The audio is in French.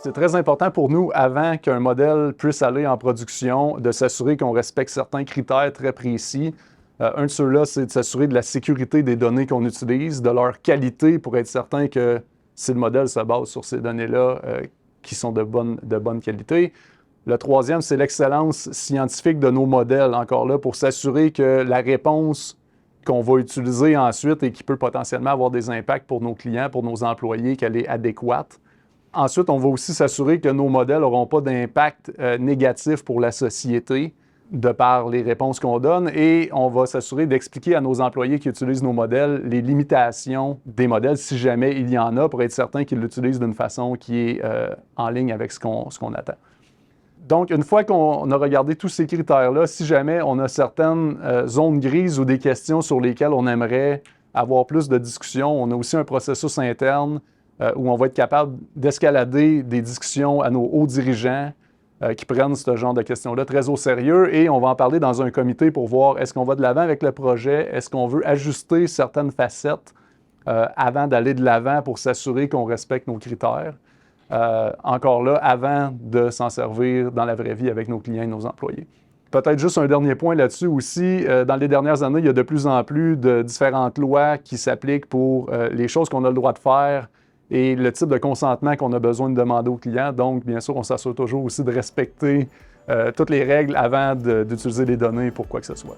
C'est très important pour nous, avant qu'un modèle puisse aller en production, de s'assurer qu'on respecte certains critères très précis. Un de ceux-là, c'est de s'assurer de la sécurité des données qu'on utilise, de leur qualité pour être certain que si le modèle se base sur ces données-là, qui sont de bonne qualité. Le troisième, c'est l'excellence scientifique de nos modèles, encore là, pour s'assurer que la réponse qu'on va utiliser ensuite et qui peut potentiellement avoir des impacts pour nos clients, pour nos employés, qu'elle est adéquate. Ensuite, on va aussi s'assurer que nos modèles n'auront pas d'impact négatif pour la société de par les réponses qu'on donne, et on va s'assurer d'expliquer à nos employés qui utilisent nos modèles les limitations des modèles, si jamais il y en a, pour être certain qu'ils l'utilisent d'une façon qui est en ligne avec ce qu'on attend. Donc, une fois qu'on a regardé tous ces critères-là, si jamais on a certaines zones grises ou des questions sur lesquelles on aimerait avoir plus de discussions, on a aussi un processus interne où on va être capable d'escalader des discussions à nos hauts dirigeants qui prennent ce genre de questions-là très au sérieux, et on va en parler dans un comité pour voir est-ce qu'on va de l'avant avec le projet, est-ce qu'on veut ajuster certaines facettes avant d'aller de l'avant pour s'assurer qu'on respecte nos critères. Encore là, avant de s'en servir dans la vraie vie avec nos clients et nos employés. Peut-être juste un dernier point là-dessus aussi. Dans les dernières années, il y a de plus en plus de différentes lois qui s'appliquent pour les choses qu'on a le droit de faire et le type de consentement qu'on a besoin de demander aux clients. Donc, bien sûr, on s'assure toujours aussi de respecter toutes les règles avant d'utiliser les données pour quoi que ce soit.